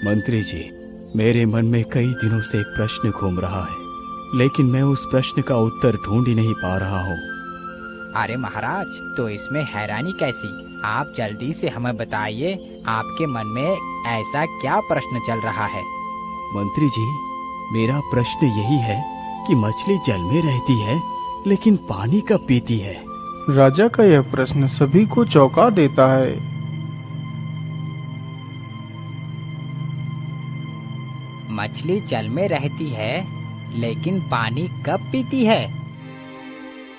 मंत्री जी, मेरे मन में कई दिनों से एक प्रश्न घूम रहा है, लेकिन मैं उस प्रश्न का उत्तर ढूंढ ही नहीं पा रहा हूँ। अरे महाराज, तो इसमें हैरानी कैसी? आप जल्दी से हमें बताइए, आपके मन में ऐसा क्या प्रश्न चल रहा है? मंत्री जी, मेरा प्रश्न यही है कि मछली जल में रहती है लेकिन पानी कब पीती है? राजा का यह प्रश्न सभी को चौंका देता है। मछली जल में रहती है लेकिन पानी कब पीती है?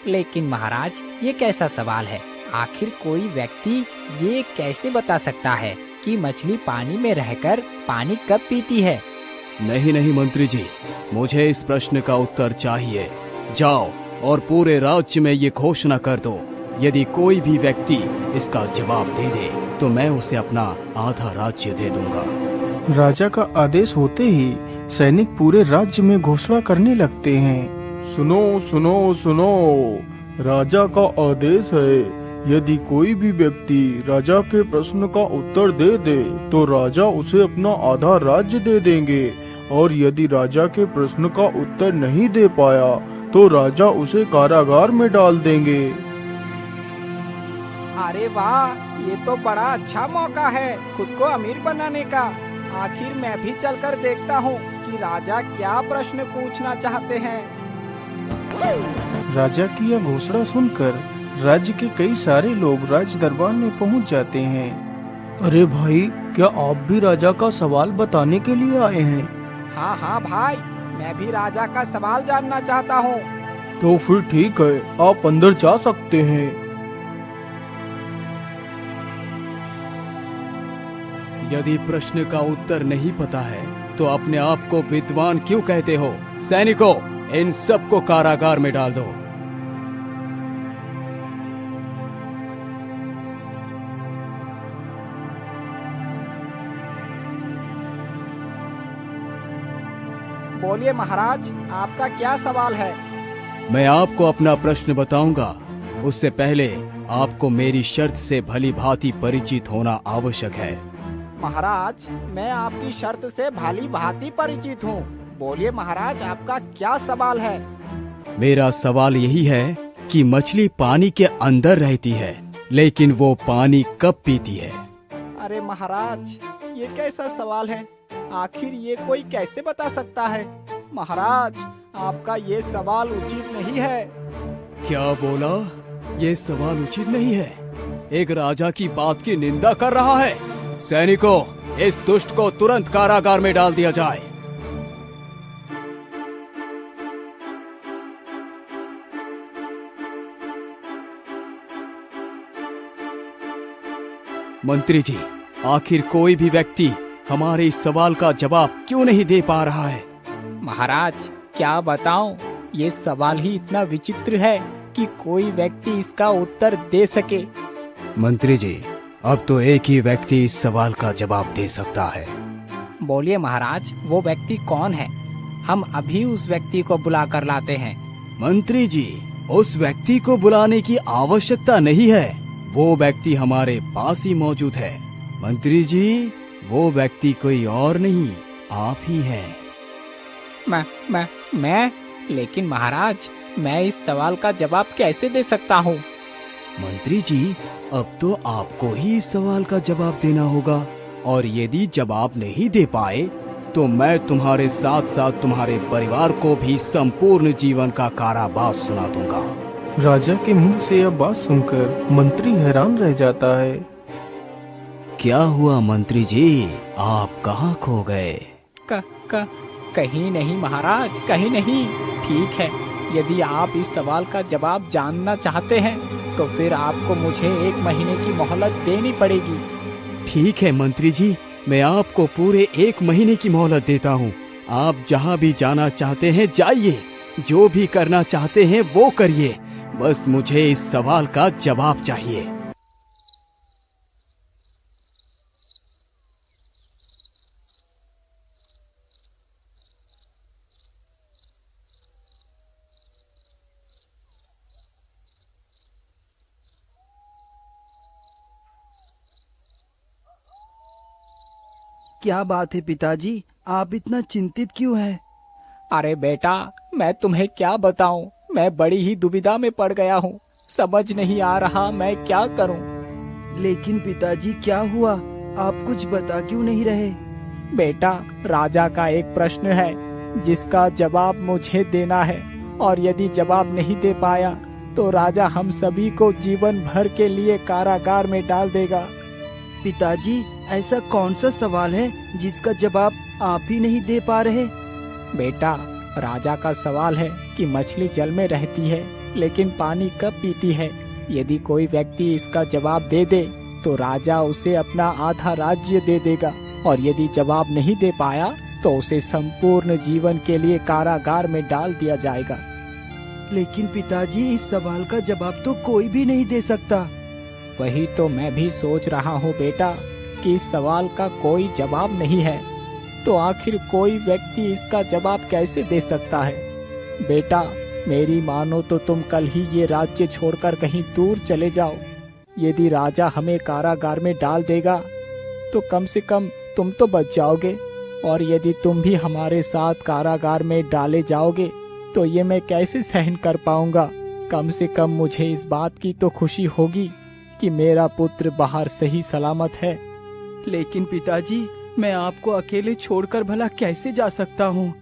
लेकिन महाराज, ये कैसा सवाल है? आखिर कोई व्यक्ति ये कैसे बता सकता है कि मछली पानी में रहकर पानी कब पीती है? नहीं नहीं मंत्री जी, मुझे इस प्रश्न का उत्तर चाहिए। जाओ और पूरे राज्य में ये घोषणा कर दो, यदि कोई भी व्यक्ति इसका जवाब दे दे तो मैं उसे अपना आधा राज्य दे दूंगा। राजा का आदेश होते ही सैनिक पूरे राज्य में घोषणा करने लगते हैं। सुनो सुनो सुनो, राजा का आदेश है, यदि कोई भी व्यक्ति राजा के प्रश्न का उत्तर दे दे तो राजा उसे अपना आधा राज्य दे देंगे, और यदि राजा के प्रश्न का उत्तर नहीं दे पाया तो राजा उसे कारागार में डाल देंगे। अरे वाह, ये तो बड़ा अच्छा मौका है खुद को अमीर बनाने का। आखिर मैं भी चलकर देखता हूँ कि राजा क्या प्रश्न पूछना चाहते हैं। राजा की यह घोषणा सुनकर राज्य के कई सारे लोग राज दरबार में पहुंच जाते हैं। अरे भाई, क्या आप भी राजा का सवाल बताने के लिए आए हैं? हाँ हाँ भाई, मैं भी राजा का सवाल जानना चाहता हूँ। तो फिर ठीक है, आप अंदर जा सकते हैं। यदि प्रश्न का उत्तर नहीं पता है तो अपने आप को विद्वान क्यों कहते हो? सैनिकों, इन सबको कारागार में डाल दो। बोलिए महाराज, आपका क्या सवाल है? मैं आपको अपना प्रश्न बताऊंगा, उससे पहले आपको मेरी शर्त से भली भांति परिचित होना आवश्यक है। महाराज, मैं आपकी शर्त से भली भांति परिचित हूँ। बोलिए महाराज, आपका क्या सवाल है? मेरा सवाल यही है कि मछली पानी के अंदर रहती है लेकिन वो पानी कब पीती है? अरे महाराज, ये कैसा सवाल है? आखिर ये कोई कैसे बता सकता है? महाराज, आपका ये सवाल उचित नहीं है। क्या बोला? ये सवाल उचित नहीं है? एक राजा की बात की निंदा कर रहा है। सैनिकों, इस दुष्ट को तुरंत कारागार में डाल दिया जाए। मंत्री जी, आखिर कोई भी व्यक्ति हमारे इस सवाल का जवाब क्यों नहीं दे पा रहा है? महाराज, क्या बताऊं, ये सवाल ही इतना विचित्र है कि कोई व्यक्ति इसका उत्तर दे सके। मंत्री जी, अब तो एक ही व्यक्ति इस सवाल का जवाब दे सकता है। बोलिए महाराज, वो व्यक्ति कौन है? हम अभी उस व्यक्ति को बुला कर लाते हैं। मंत्री जी, उस व्यक्ति को बुलाने की आवश्यकता नहीं है, वो व्यक्ति हमारे पास ही मौजूद है। मंत्री जी, वो व्यक्ति कोई और नहीं, आप ही हैं। मैं? लेकिन महाराज, मैं इस सवाल का जवाब कैसे दे सकता हूँ? मंत्री जी, अब तो आपको ही इस सवाल का जवाब देना होगा, और यदि जवाब नहीं दे पाए तो मैं तुम्हारे साथ साथ तुम्हारे परिवार को भी संपूर्ण जीवन का कारावास सुना दूंगा। राजा के मुंह से यह बात सुनकर मंत्री हैरान रह जाता है। क्या हुआ मंत्री जी, आप कहाँ खो गए? कहीं नहीं महाराज, कहीं नहीं। ठीक है, यदि आप इस सवाल का जवाब जानना चाहते हैं तो फिर आपको मुझे 1 महीने की मोहलत देनी पड़ेगी। ठीक है मंत्री जी, मैं आपको पूरे 1 महीने की मोहलत देता हूँ। आप जहाँ भी जाना चाहते हैं जाइए, जो भी करना चाहते हैं वो करिए, बस मुझे इस सवाल का जवाब चाहिए। क्या बात है पिताजी, आप इतना चिंतित क्यों हैं? अरे बेटा, मैं तुम्हें क्या बताऊं, मैं बड़ी ही दुविधा में पड़ गया हूँ। समझ नहीं आ रहा मैं क्या करूं। लेकिन पिताजी क्या हुआ, आप कुछ बता क्यों नहीं रहे? बेटा, राजा का एक प्रश्न है जिसका जवाब मुझे देना है, और यदि जवाब नहीं दे पाया तो राजा हम सभी को जीवन भर के लिए कारागार में डाल देगा। पिताजी, ऐसा कौन सा सवाल है जिसका जवाब आप ही नहीं दे पा रहे? बेटा, राजा का सवाल है कि मछली जल में रहती है लेकिन पानी कब पीती है। यदि कोई व्यक्ति इसका जवाब दे दे तो राजा उसे अपना आधा राज्य दे देगा, और यदि जवाब नहीं दे पाया तो उसे संपूर्ण जीवन के लिए कारागार में डाल दिया जाएगा। लेकिन पिताजी, इस सवाल का जवाब तो कोई भी नहीं दे सकता। वही तो मैं भी सोच रहा हूँ बेटा कि इस सवाल का कोई जवाब नहीं है, तो आखिर कोई व्यक्ति इसका जवाब कैसे दे सकता है। बेटा, मेरी मानो तो तुम कल ही ये राज्य छोड़कर कहीं दूर चले जाओ। यदि राजा हमें कारागार में डाल देगा तो कम से कम तुम तो बच जाओगे, और यदि तुम भी हमारे साथ कारागार में डाले जाओगे तो ये मैं कैसे सहन कर पाऊंगा। कम से कम मुझे इस बात की तो खुशी होगी कि मेरा पुत्र बाहर सही सलामत है। लेकिन पिताजी, मैं आपको अकेले छोड़कर भला कैसे जा सकता हूँ?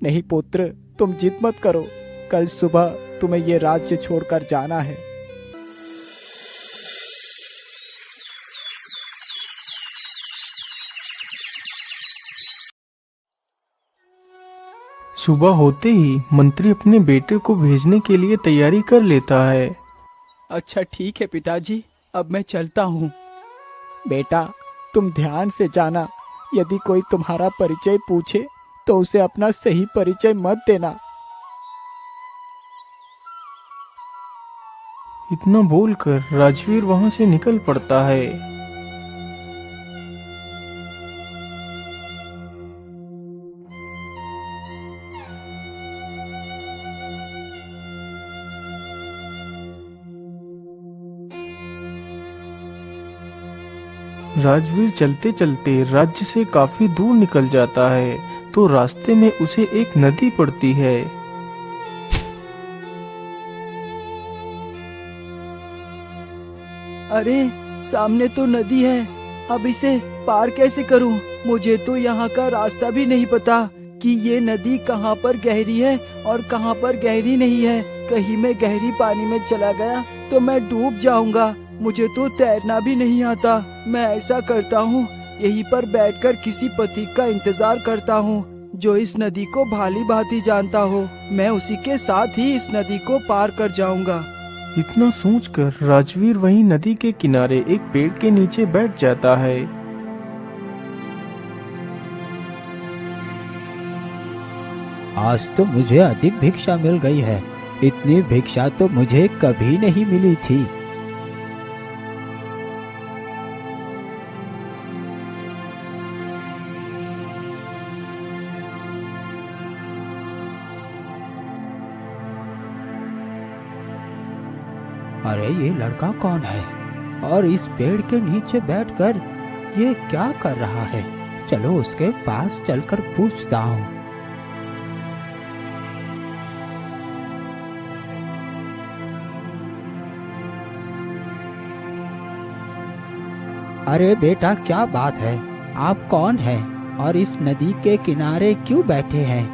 नहीं पुत्र, तुम जिद मत करो, कल सुबह तुम्हें ये राज्य छोड़कर जाना है। सुबह होते ही मंत्री अपने बेटे को भेजने के लिए तैयारी कर लेता है। अच्छा ठीक है पिताजी, अब मैं चलता हूँ। बेटा, तुम ध्यान से जाना, यदि कोई तुम्हारा परिचय पूछे तो उसे अपना सही परिचय मत देना। इतना बोलकर राजवीर वहां से निकल पड़ता है। राजवीर चलते चलते राज्य से काफी दूर निकल जाता है तो रास्ते में उसे एक नदी पड़ती है। अरे, सामने तो नदी है, अब इसे पार कैसे करूं? मुझे तो यहाँ का रास्ता भी नहीं पता कि ये नदी कहाँ पर गहरी है और कहाँ पर गहरी नहीं है। कहीं मैं गहरी पानी में चला गया तो मैं डूब जाऊंगा। मुझे तो तैरना भी नहीं आता। मैं ऐसा करता हूँ, यहीं पर बैठकर किसी पथिक का इंतजार करता हूँ जो इस नदी को भाली भांति जानता हो। मैं उसी के साथ ही इस नदी को पार कर जाऊंगा। इतना सोचकर राजवीर वहीं नदी के किनारे एक पेड़ के नीचे बैठ जाता है। आज तो मुझे अधिक भिक्षा मिल गई है, इतनी भिक्षा तो मुझे कभी नहीं मिली थी। अरे, ये लड़का कौन है और इस पेड़ के नीचे बैठकर ये क्या कर रहा है? चलो उसके पास चलकर पूछता हूँ। अरे बेटा, क्या बात है? आप कौन हैं और इस नदी के किनारे क्यों बैठे हैं?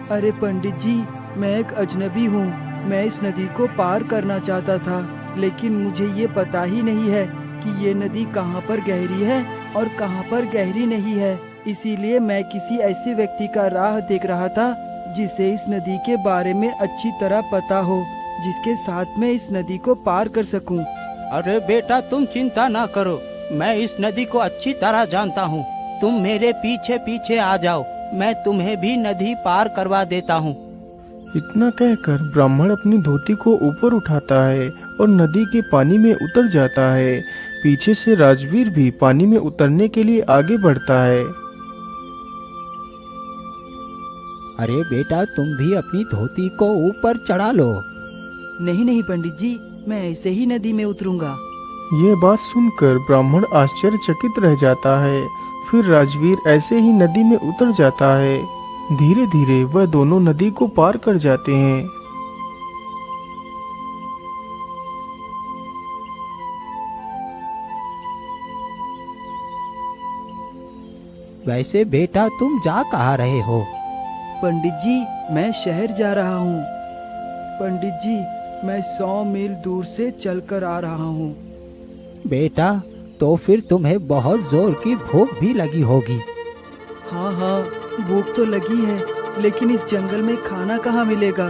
अरे पंडित जी, मैं एक अजनबी हूँ। मैं इस नदी को पार करना चाहता था, लेकिन मुझे ये पता ही नहीं है कि ये नदी कहाँ पर गहरी है और कहाँ पर गहरी नहीं है। इसीलिए मैं किसी ऐसे व्यक्ति का राह देख रहा था जिसे इस नदी के बारे में अच्छी तरह पता हो, जिसके साथ मैं इस नदी को पार कर सकूं। अरे बेटा, तुम चिंता ना करो, मैं इस नदी को अच्छी तरह जानता हूँ। तुम मेरे पीछे पीछे आ जाओ, मैं तुम्हें भी नदी पार करवा देता हूँ। इतना कहकर ब्राह्मण अपनी धोती को ऊपर उठाता है और नदी के पानी में उतर जाता है। पीछे से राजवीर भी पानी में उतरने के लिए आगे बढ़ता है। अरे बेटा, तुम भी अपनी धोती को ऊपर चढ़ा लो। नहीं नहीं पंडित जी, मैं ऐसे ही नदी में उतरूंगा। ये बात सुनकर ब्राह्मण आश्चर्यचकित रह जाता है। फिर राजवीर ऐसे ही नदी में उतर जाता है। धीरे धीरे वह दोनों नदी को पार कर जाते हैं। वैसे बेटा तुम जा कहाँ रहे हो? पंडित जी, मैं शहर जा रहा हूँ। पंडित जी, मैं 100 मील दूर से चलकर आ रहा हूँ। बेटा तो फिर तुम्हें बहुत जोर की भूख भी लगी होगी। हाँ हाँ, भूख तो लगी है, लेकिन इस जंगल में खाना कहाँ मिलेगा?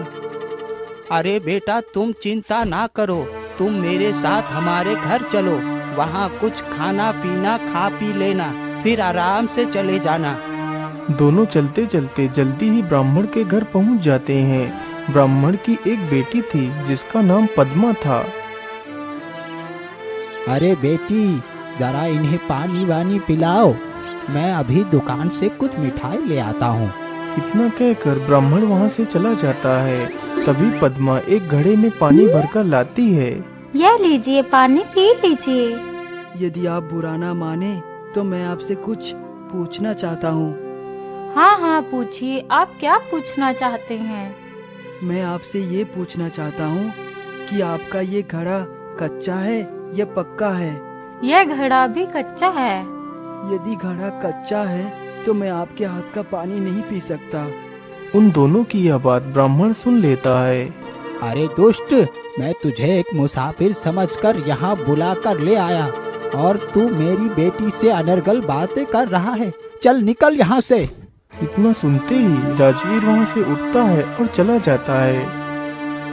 अरे बेटा तुम चिंता ना करो, तुम मेरे साथ हमारे घर चलो, वहाँ कुछ खाना पीना खा पी लेना, फिर आराम से चले जाना। दोनों चलते चलते जल्दी ही ब्राह्मण के घर पहुंच जाते हैं। ब्राह्मण की एक बेटी थी जिसका नाम पद्मा था। अरे बेटी, जरा इन्हें पानी वानी पिलाओ, मैं अभी दुकान से कुछ मिठाई ले आता हूँ। इतना कहकर ब्राह्मण वहाँ से चला जाता है। तभी पद्मा एक घड़े में पानी भरकर लाती है। यह लीजिए, पानी पी लीजिए। यदि आप बुरा ना माने तो मैं आपसे कुछ पूछना चाहता हूँ। हाँ हाँ पूछिए, आप क्या पूछना चाहते हैं? मैं आपसे ये पूछना चाहता हूँ कि आपका ये घड़ा कच्चा है या पक्का है? यह घड़ा भी कच्चा है। यदि घड़ा कच्चा है तो मैं आपके हाथ का पानी नहीं पी सकता। उन दोनों की यह बात ब्राह्मण सुन लेता है। अरे दुष्ट, मैं तुझे एक मुसाफिर समझकर यहाँ बुला कर ले आया और तू मेरी बेटी से अनर्गल बातें कर रहा है। चल निकल यहाँ से। इतना सुनते ही राजवीर वहाँ से उठता है और चला जाता है।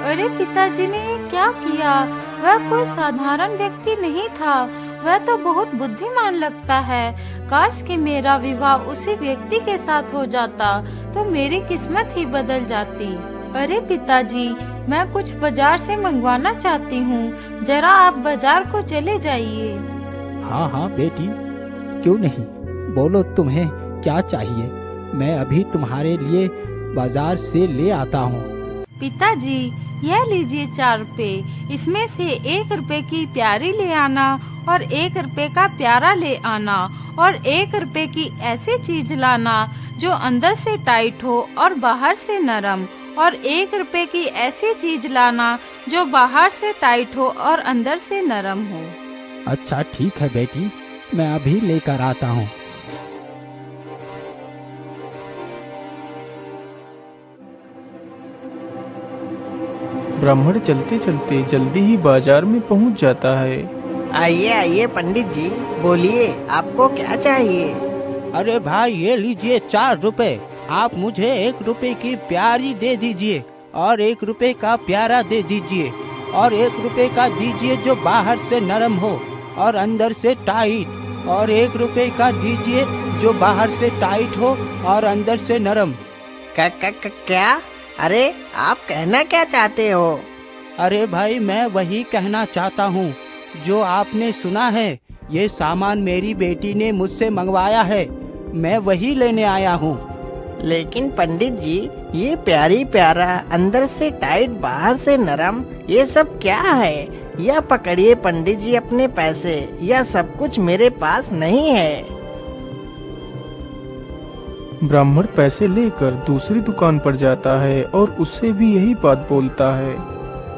अरे पिताजी ने ये क्या किया? वह कोई साधारण व्यक्ति नहीं था, वह तो बहुत बुद्धिमान लगता है। काश कि मेरा विवाह उसी व्यक्ति के साथ हो जाता तो मेरी किस्मत ही बदल जाती। अरे पिताजी, मैं कुछ बाजार से मंगवाना चाहती हूँ, जरा आप बाजार को चले जाइए। हाँ हाँ बेटी, क्यों नहीं, बोलो तुम्हें क्या चाहिए, मैं अभी तुम्हारे लिए बाजार से ले आता हूँ। पिताजी, यह लीजिए 4 रुपए, इसमें से 1 रुपए की प्यारी ले आना और 1 रुपए का प्यारा ले आना और 1 रुपए की ऐसी चीज लाना जो अंदर से टाइट हो और बाहर से नरम, और 1 रुपए की ऐसी चीज लाना जो बाहर से टाइट हो और अंदर से नरम हो। अच्छा ठीक है बेटी, मैं अभी लेकर आता हूँ। ब्राह्मण चलते चलते जल्दी ही बाजार में पहुँच जाता है। आइए आइए पंडित जी, बोलिए आपको क्या चाहिए? अरे भाई ये लीजिए 4 रुपए, आप मुझे 1 रुपए की प्यारी दे दीजिए और 1 रुपए का प्यारा दे दीजिए और 1 रुपए का दीजिए जो बाहर से नरम हो और अंदर से टाइट, और 1 रुपए का दीजिए जो बाहर से टाइट हो और अंदर से नरम। क्या? अरे आप कहना क्या चाहते हो? अरे भाई मैं वही कहना चाहता हूँ जो आपने सुना है। ये सामान मेरी बेटी ने मुझसे मंगवाया है, मैं वही लेने आया हूँ। लेकिन पंडित जी, ये प्यारी प्यारा, अंदर से टाइट बाहर से नरम, ये सब क्या है? यह पकड़िए पंडित जी अपने पैसे, यह सब कुछ मेरे पास नहीं है। ब्राह्मण पैसे लेकर दूसरी दुकान पर जाता है और उससे भी यही बात बोलता है।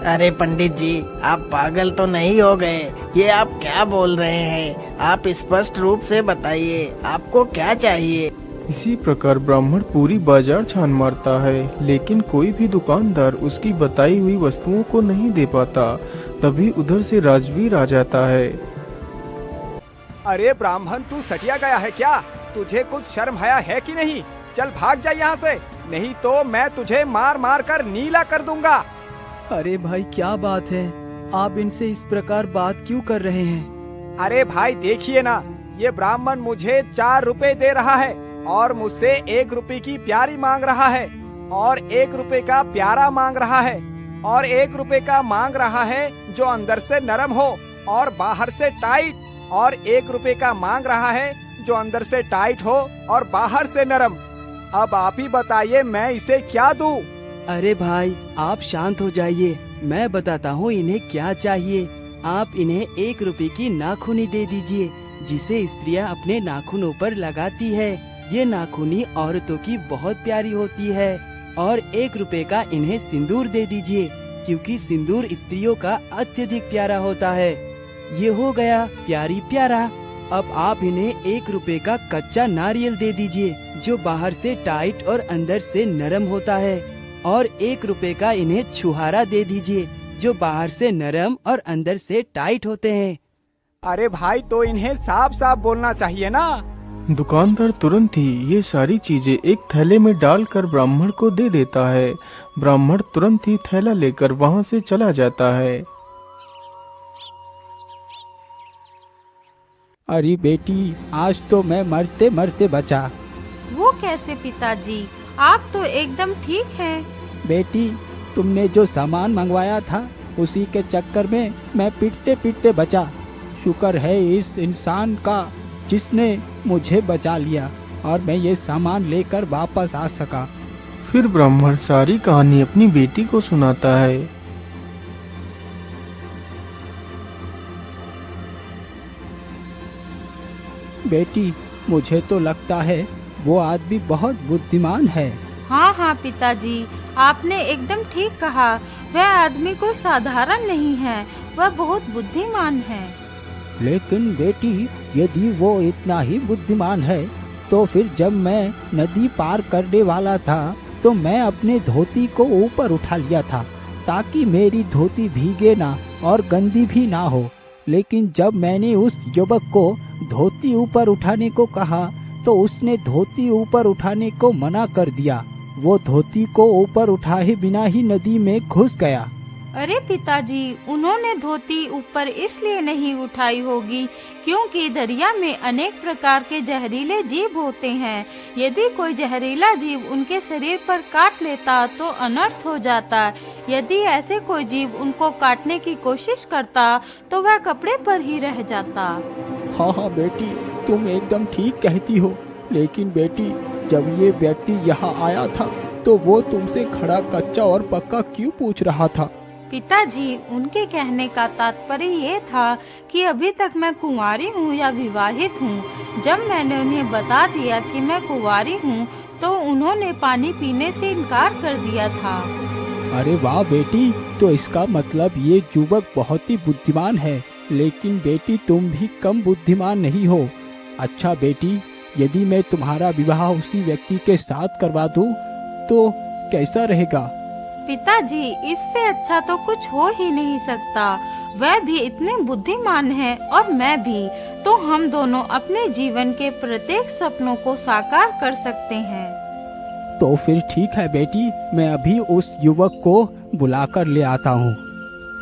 अरे पंडित जी, आप पागल तो नहीं हो गए? ये आप क्या बोल रहे हैं? आप स्पष्ट रूप से बताइए, आपको क्या चाहिए? इसी प्रकार ब्राह्मण पूरी बाजार छान मारता है, लेकिन कोई भी दुकानदार उसकी बताई हुई वस्तुओं को नहीं दे पाता। तभी उधर से राजवीर आ जाता है। अरे ब्राह्मण, तू सटिया गया है क्या? तुझे कुछ शर्म हया है कि नहीं? चल भाग जा यहाँ से, नहीं तो मैं तुझे मार मार कर नीला कर दूंगा। अरे भाई, क्या बात है? आप इनसे इस प्रकार बात क्यों कर रहे हैं? अरे भाई देखिए ना, ये ब्राह्मण मुझे 4 रुपए दे रहा है और मुझसे 1 रुपए की प्यारी मांग रहा है और 1 रुपए का प्यारा मांग रहा है और 1 रुपए का मांग रहा है जो अंदर से नरम हो और बाहर से टाइट, और 1 रुपए का मांग रहा है जो अंदर से टाइट हो और बाहर से नरम। अब आप ही बताइए मैं इसे क्या दूं? अरे भाई, आप शांत हो जाइए, मैं बताता हूँ इन्हें क्या चाहिए। आप इन्हें 1 रुपए की नाखूनी दे दीजिए, जिसे स्त्रियां अपने नाखूनों पर लगाती है। ये नाखूनी औरतों की बहुत प्यारी होती है। और 1 रुपए का इन्हें सिंदूर दे दीजिए, क्योंकि सिंदूर स्त्रियों का अत्यधिक प्यारा होता है। ये हो गया प्यारी प्यारा। अब आप इन्हें 1 रुपए का कच्चा नारियल दे दीजिए, जो बाहर से टाइट और अंदर से नरम होता है। और 1 रुपए का इन्हें छुहारा दे दीजिए, जो बाहर से नरम और अंदर से टाइट होते हैं। अरे भाई, तो इन्हें साफ साफ बोलना चाहिए ना। दुकानदार तुरंत ही ये सारी चीजें एक थैले में डालकर ब्राह्मण को दे देता है। ब्राह्मण तुरंत ही थैला लेकर वहाँ से चला जाता है। अरे बेटी, आज तो मैं मरते मरते बचा। वो कैसे पिताजी? आप तो एकदम ठीक हैं। बेटी, तुमने जो सामान मंगवाया था उसी के चक्कर में मैं पीटते पीटते बचा। शुक्र है इस इंसान का जिसने मुझे बचा लिया और मैं ये सामान लेकर वापस आ सका। फिर ब्राह्मण सारी कहानी अपनी बेटी को सुनाता है। बेटी, मुझे तो लगता है वो आदमी बहुत बुद्धिमान है। हाँ हाँ पिताजी, आपने एकदम ठीक कहा। वह आदमी कोई साधारण नहीं है, वह बहुत बुद्धिमान है। लेकिन बेटी, यदि वो इतना ही बुद्धिमान है तो फिर जब मैं नदी पार करने वाला था तो मैं अपने धोती को ऊपर उठा लिया था, ताकि मेरी धोती भीगे ना और गंदी भी ना हो। लेकिन जब मैंने उस युवक को धोती ऊपर उठाने को कहा तो उसने धोती ऊपर उठाने को मना कर दिया। वो धोती को ऊपर उठाए बिना ही नदी में घुस गया। अरे पिताजी, उन्होंने धोती ऊपर इसलिए नहीं उठाई होगी क्योंकि दरिया में अनेक प्रकार के जहरीले जीव होते हैं। यदि कोई जहरीला जीव उनके शरीर पर काट लेता तो अनर्थ हो जाता। यदि ऐसे कोई जीव उनको काटने की कोशिश करता तो वह कपड़े पर ही रह जाता। हाँ हाँ बेटी, तुम एकदम ठीक कहती हो। लेकिन बेटी, जब ये व्यक्ति यहाँ आया था तो वो तुमसे खड़ा कच्चा और पक्का क्यों पूछ रहा था? पिताजी, उनके कहने का तात्पर्य ये था कि अभी तक मैं कुंवारी हूँ या विवाहित हूँ। जब मैंने उन्हें बता दिया कि मैं कुंवारी हूँ तो उन्होंने पानी पीने से इनकार कर दिया था। अरे वाह बेटी, तो इसका मतलब ये युवक बहुत ही बुद्धिमान है। लेकिन बेटी, तुम भी कम बुद्धिमान नहीं हो। अच्छा बेटी, यदि मैं तुम्हारा विवाह उसी व्यक्ति के साथ करवा दूं तो कैसा रहेगा? पिताजी, इससे अच्छा तो कुछ हो ही नहीं सकता। वह भी इतने बुद्धिमान है और मैं भी, तो हम दोनों अपने जीवन के प्रत्येक सपनों को साकार कर सकते हैं। तो फिर ठीक है बेटी, मैं अभी उस युवक को बुलाकर ले आता हूँ।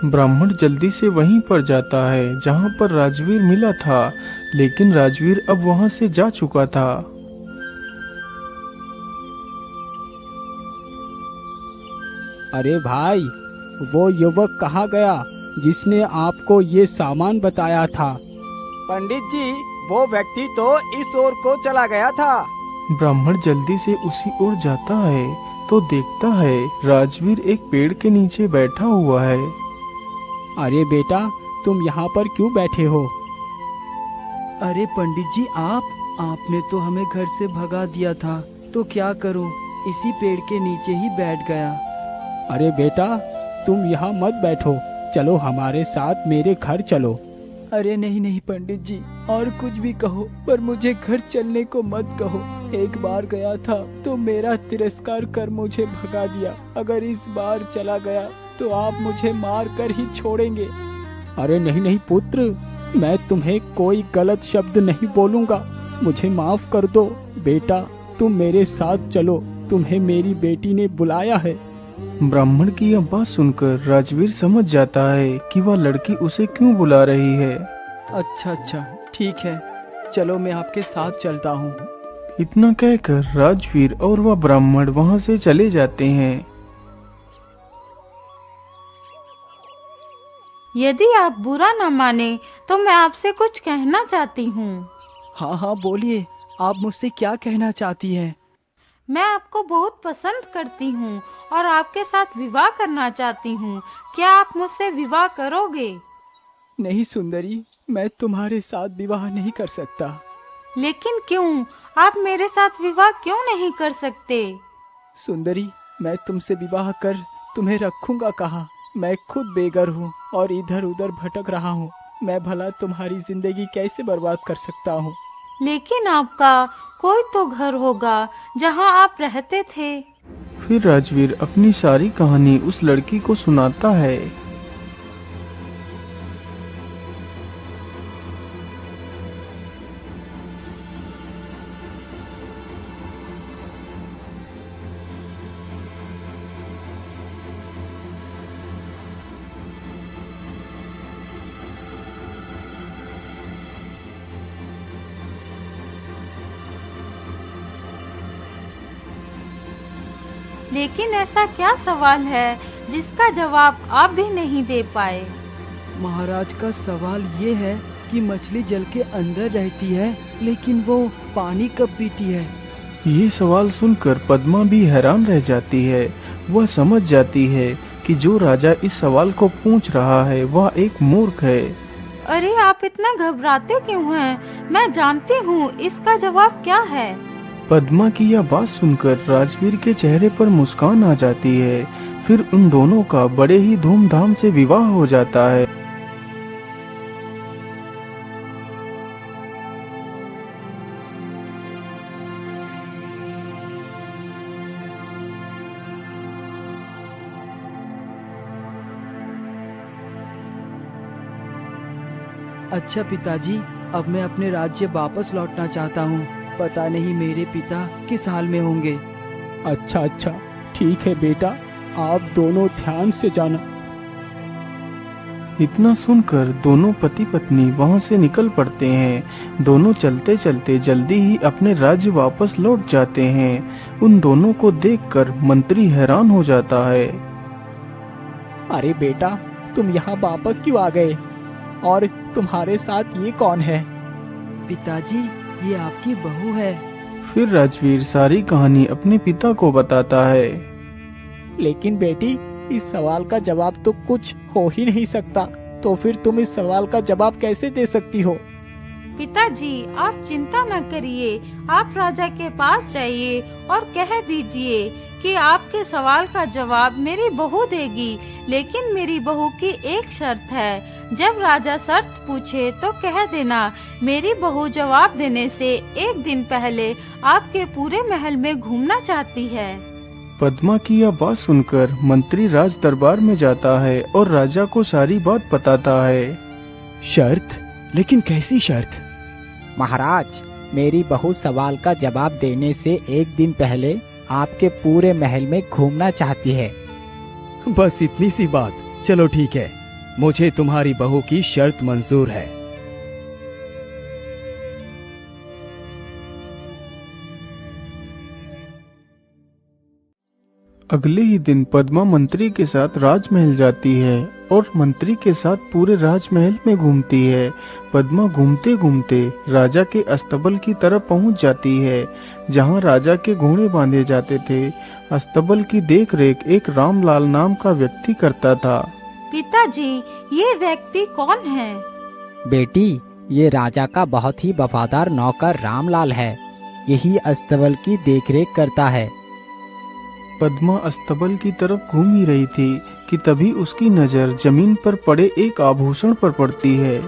ब्राह्मण जल्दी से वहीं पर जाता है जहाँ पर राजवीर मिला था, लेकिन राजवीर अब वहाँ से जा चुका था। अरे भाई, वो युवक कहाँ गया जिसने आपको ये सामान बताया था? पंडित जी, वो व्यक्ति तो इस ओर को चला गया था। ब्राह्मण जल्दी से उसी ओर जाता है तो देखता है राजवीर एक पेड़ के नीचे बैठा हुआ है। अरे बेटा, तुम यहाँ पर क्यों बैठे हो? अरे पंडित जी, आपने तो हमें घर से भगा दिया था, तो क्या करूं? इसी पेड़ के नीचे ही बैठ गया। अरे बेटा, तुम यहाँ मत बैठो, चलो हमारे साथ मेरे घर चलो। अरे नहीं नहीं पंडित जी, और कुछ भी कहो पर मुझे घर चलने को मत कहो। एक बार गया था तो मेरा तिरस्कार कर मुझे भगा दिया। अगर इस बार चला गया तो आप मुझे मार कर ही छोड़ेंगे। अरे नहीं नहीं पुत्र, मैं तुम्हें कोई गलत शब्द नहीं बोलूँगा। मुझे माफ कर दो बेटा, तुम मेरे साथ चलो, तुम्हें मेरी बेटी ने बुलाया है। ब्राह्मण की यह बात सुनकर राजवीर समझ जाता है कि वह लड़की उसे क्यों बुला रही है। अच्छा, ठीक है, चलो मैं आपके साथ चलता हूँ। इतना कहकर राजवीर और वह ब्राह्मण वहाँ से चले जाते हैं। यदि आप बुरा न माने तो मैं आपसे कुछ कहना चाहती हूँ। हाँ बोलिए, आप मुझसे क्या कहना चाहती हैं? मैं आपको बहुत पसंद करती हूँ और आपके साथ विवाह करना चाहती हूँ। क्या आप मुझसे विवाह करोगे? नहीं सुंदरी, मैं तुम्हारे साथ विवाह नहीं कर सकता। लेकिन क्यों? आप मेरे साथ विवाह क्यों नहीं कर सकते? सुंदरी, मैं तुमसे विवाह कर तुम्हें रखूंगा कहाँ? मैं खुद बेघर हूँ और इधर उधर भटक रहा हूँ। मैं भला तुम्हारी जिंदगी कैसे बर्बाद कर सकता हूँ? लेकिन आपका कोई तो घर होगा जहाँ आप रहते थे। फिर राजवीर अपनी सारी कहानी उस लड़की को सुनाता है। लेकिन ऐसा क्या सवाल है जिसका जवाब आप भी नहीं दे पाए? महाराज का सवाल ये है कि मछली जल के अंदर रहती है, लेकिन वो पानी कब पीती है? ये सवाल सुनकर पद्मा भी हैरान रह जाती है। वह समझ जाती है कि जो राजा इस सवाल को पूछ रहा है वह एक मूर्ख है। अरे आप इतना घबराते क्यों हैं? मैं जानती हूँ इसका जवाब क्या है। पद्मा की यह बात सुनकर राजवीर के चेहरे पर मुस्कान आ जाती है। फिर उन दोनों का बड़े ही धूमधाम से विवाह हो जाता है। अच्छा पिताजी, अब मैं अपने राज्य वापस लौटना चाहता हूँ। पता नहीं मेरे पिता किस हाल में होंगे। अच्छा अच्छा, ठीक है बेटा, आप दोनों ध्यान से जाना। इतना सुनकर दोनों पति पत्नी वहां से निकल पड़ते हैं। दोनों चलते चलते जल्दी ही अपने राज्य वापस लौट जाते हैं। उन दोनों को देखकर मंत्री हैरान हो जाता है। अरे बेटा, तुम यहाँ वापस क्यों आ गए? और तुम्हारे साथ ये कौन है? पिताजी, ये आपकी बहू है। फिर राजवीर सारी कहानी अपने पिता को बताता है। लेकिन बेटी, इस सवाल का जवाब तो कुछ हो ही नहीं सकता। तो फिर तुम इस सवाल का जवाब कैसे दे सकती हो? पिताजी, आप चिंता न करिए। आप राजा के पास जाइए और कह दीजिए कि आपके सवाल का जवाब मेरी बहू देगी। लेकिन मेरी बहू की एक शर्त है। जब राजा शर्त पूछे तो कह देना, मेरी बहू जवाब देने से एक दिन पहले आपके पूरे महल में घूमना चाहती है। पद्मा की यह बात सुनकर मंत्री राज दरबार में जाता है और राजा को सारी बात बताता है। शर्त? लेकिन कैसी शर्त? महाराज, मेरी बहू सवाल का जवाब देने से एक दिन पहले आपके पूरे महल में घूमना चाहती है। बस इतनी सी बात? चलो ठीक है, मुझे तुम्हारी बहू की शर्त मंजूर है। अगले ही दिन पद्मा मंत्री के साथ राजमहल जाती है और मंत्री के साथ पूरे राजमहल में घूमती है। पद्मा घूमते घूमते राजा के अस्तबल की तरफ पहुंच जाती है, जहां राजा के घोड़े बांधे जाते थे। अस्तबल की देखरेख एक रामलाल नाम का व्यक्ति करता था। पिताजी, ये व्यक्ति कौन है? बेटी, ये राजा का बहुत ही वफादार नौकर रामलाल है। यही अस्तबल की देखरेख करता है। पद्मा अस्तबल की तरफ घूम ही रही थी कि तभी उसकी नजर जमीन पर पड़े एक आभूषण पर पड़ती है।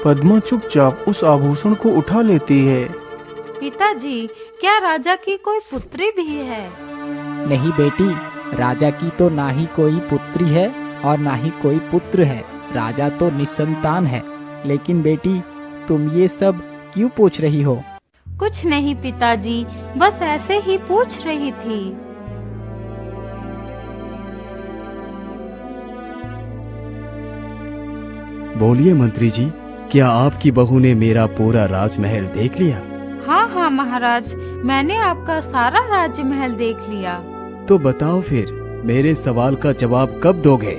पद्मा चुपचाप उस आभूषण को उठा लेती है। पिताजी, क्या राजा की कोई पुत्री भी है? नहीं बेटी, राजा की तो ना ही कोई पुत्री है और ना ही कोई पुत्र है। राजा तो निसंतान है। लेकिन बेटी, तुम ये सब क्यों पूछ रही हो? कुछ नहीं पिताजी, बस ऐसे ही पूछ रही थी। बोलिए मंत्री जी, क्या आपकी बहू ने मेरा पूरा राजमहल देख लिया? हाँ हाँ महाराज, मैंने आपका सारा राजमहल देख लिया। तो बताओ फिर, मेरे सवाल का जवाब कब दोगे?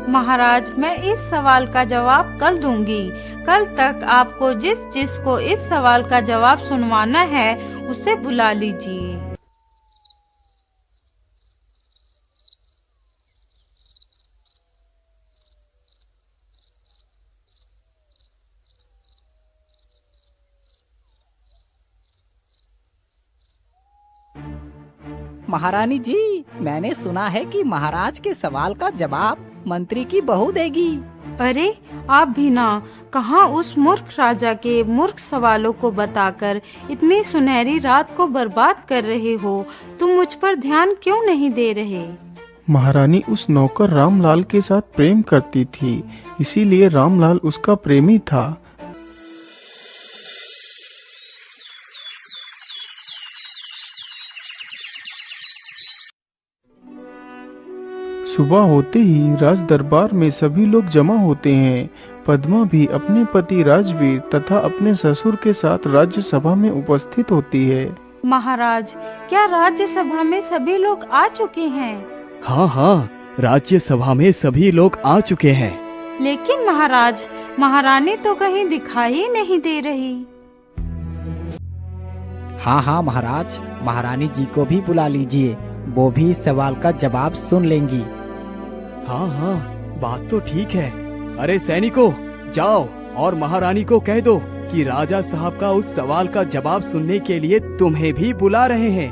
महाराज, मैं इस सवाल का जवाब कल दूंगी। कल तक आपको जिसको इस सवाल का जवाब सुनवाना है उसे बुला लीजिए। महारानी जी, मैंने सुना है कि महाराज के सवाल का जवाब मंत्री की बहू देगी। अरे आप भी ना, कहाँ उस मूर्ख राजा के मूर्ख सवालों को बताकर इतनी सुनहरी रात को बर्बाद कर रहे हो। तुम मुझ पर ध्यान क्यों नहीं दे रहे? महारानी उस नौकर रामलाल के साथ प्रेम करती थी, इसीलिए रामलाल उसका प्रेमी था। सुबह होते ही राज दरबार में सभी लोग जमा होते हैं। पद्मा भी अपने पति राजवीर तथा अपने ससुर के साथ राज्य सभा में उपस्थित होती है। महाराज, क्या राज्य सभा में सभी लोग आ चुके हैं? हाँ हाँ, राज्य सभा में सभी लोग आ चुके हैं। लेकिन महाराज, महारानी तो कहीं दिखाई ही नहीं दे रही। हाँ हाँ महाराज, महारानी जी को भी बुला लीजिए, वो भी इस सवाल का जवाब सुन लेंगी। हाँ हाँ, बात तो ठीक है। अरे सैनिकों, जाओ और महारानी को कह दो कि राजा साहब का उस सवाल का जवाब सुनने के लिए तुम्हें भी बुला रहे हैं।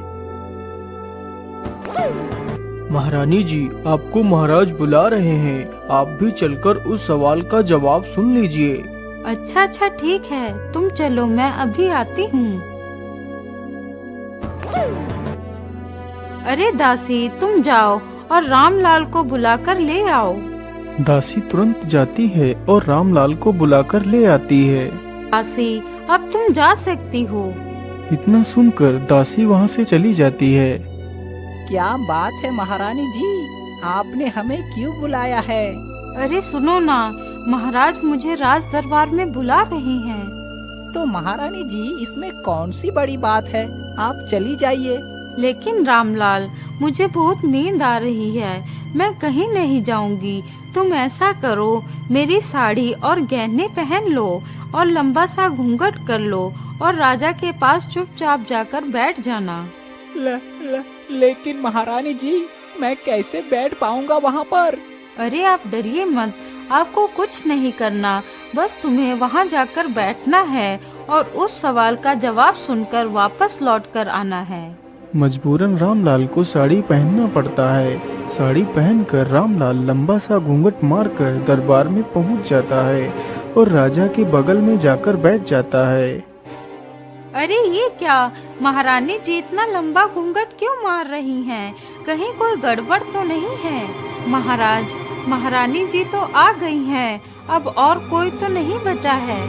महारानी जी, आपको महाराज बुला रहे हैं, आप भी चलकर उस सवाल का जवाब सुन लीजिए। अच्छा अच्छा, ठीक है, तुम चलो, मैं अभी आती हूँ। अरे दासी, तुम जाओ और रामलाल को बुलाकर ले आओ। दासी तुरंत जाती है और रामलाल को बुलाकर ले आती है। दासी, अब तुम जा सकती हो। इतना सुनकर दासी वहाँ से चली जाती है। क्या बात है महारानी जी, आपने हमें क्यों बुलाया है? अरे सुनो ना, महाराज मुझे राज दरबार में बुला रहे हैं। तो महारानी जी, इसमें कौन सी बड़ी बात है, आप चली जाइए। लेकिन रामलाल, मुझे बहुत नींद आ रही है, मैं कहीं नहीं जाऊंगी। तुम ऐसा करो, मेरी साड़ी और गहने पहन लो और लंबा सा घूंघट कर लो और राजा के पास चुपचाप जाकर बैठ जाना। लेकिन महारानी जी, मैं कैसे बैठ पाऊंगा वहाँ पर? अरे आप डरिए मत, आपको कुछ नहीं करना, बस तुम्हें वहाँ जाकर बैठना है और उस सवाल का जवाब सुनकर वापस लौटकर आना है। मजबूरन रामलाल को साड़ी पहनना पड़ता है। साड़ी पहनकर रामलाल लंबा सा घूंघट मारकर दरबार में पहुंच जाता है और राजा के बगल में जाकर बैठ जाता है। अरे ये क्या, महारानी जी इतना लंबा घूंघट क्यों मार रही हैं? कहीं कोई गड़बड़ तो नहीं है? महाराज, महारानी जी तो आ गई हैं, अब और कोई तो नहीं बचा है।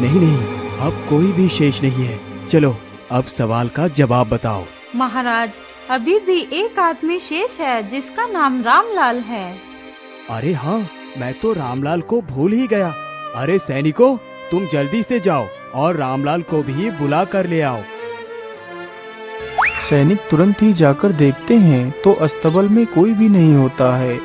नहीं नहीं, अब कोई भी शेष नहीं है। चलो, अब सवाल का जवाब बताओ। महाराज, अभी भी एक आदमी शेष है जिसका नाम रामलाल है। अरे हाँ, मैं तो रामलाल को भूल ही गया। अरे सैनिकों, तुम जल्दी से जाओ और रामलाल को भी बुला कर ले आओ। सैनिक तुरंत ही जाकर देखते हैं तो अस्तबल में कोई भी नहीं होता है।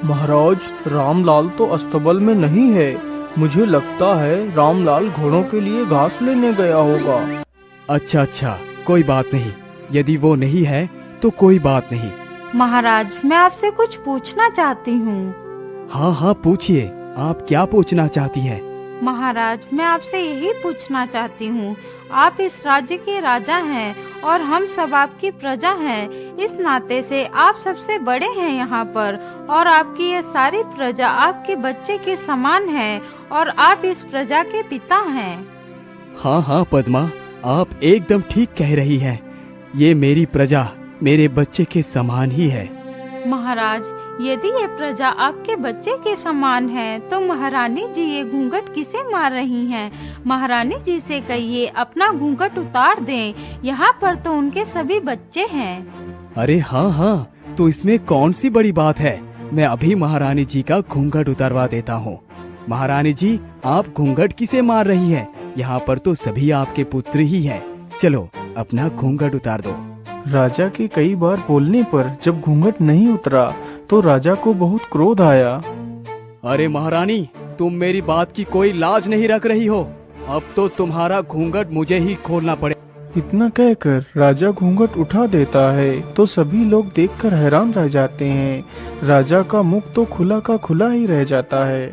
महाराज, रामलाल तो अस्तबल में नहीं है। मुझे लगता है रामलाल घोड़ों के लिए घास लेने गया होगा। अच्छा अच्छा, कोई बात नहीं। यदि वो नहीं है तो कोई बात नहीं। महाराज, मैं आपसे कुछ पूछना चाहती हूँ। हाँ हाँ, पूछिए, आप क्या पूछना चाहती हैं? महाराज, मैं आपसे यही पूछना चाहती हूँ, आप इस राज्य के राजा हैं और हम सब आपकी प्रजा हैं। इस नाते से आप सबसे बड़े हैं यहाँ पर और आपकी ये सारी प्रजा आपके बच्चे के समान है और आप इस प्रजा के पिता हैं। हाँ हाँ पद्मा, आप एकदम ठीक कह रही हैं। ये मेरी प्रजा मेरे बच्चे के समान ही है। महाराज, यदि ये प्रजा आपके बच्चे के समान है तो महारानी जी ये घूंघट किसे मार रही हैं? महारानी जी से कहिए अपना घूंघट उतार दें, यहाँ पर तो उनके सभी बच्चे हैं। अरे हाँ हाँ, तो इसमें कौन सी बड़ी बात है? मैं अभी महारानी जी का घूंघट उतारवा देता हूँ। महारानी जी, आप घूंघट किसे मार रही हैं? यहाँ पर तो सभी आपके पुत्र ही हैं। चलो, अपना घूंघट उतार दो। राजा के कई बार बोलने पर जब घूंघट नहीं उतरा तो राजा को बहुत क्रोध आया। अरे महारानी, तुम मेरी बात की कोई लाज नहीं रख रही हो। अब तो तुम्हारा घूंघट मुझे ही खोलना पड़े। इतना कहकर राजा घूंघट उठा देता है तो सभी लोग देखकर हैरान रह जाते हैं। राजा का मुख तो खुला का खुला ही रह जाता है।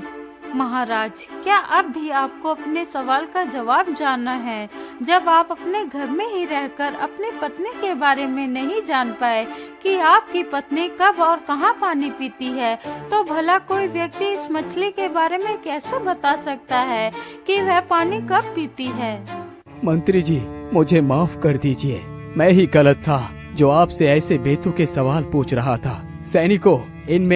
महाराज, क्या अब भी आपको अपने सवाल का जवाब जानना है? जब आप अपने घर में ही रहकर अपनी पत्नी के बारे में नहीं जान पाए कि आपकी पत्नी कब और कहाँ पानी पीती है, तो भला कोई व्यक्ति इस मछली के बारे में कैसे बता सकता है कि वह पानी कब पीती है? मंत्री जी, मुझे माफ कर दीजिए। मैं ही गलत था जो आपसे ऐसे बेतुके सवाल पूछ रहा था। सैनिकों, इनमें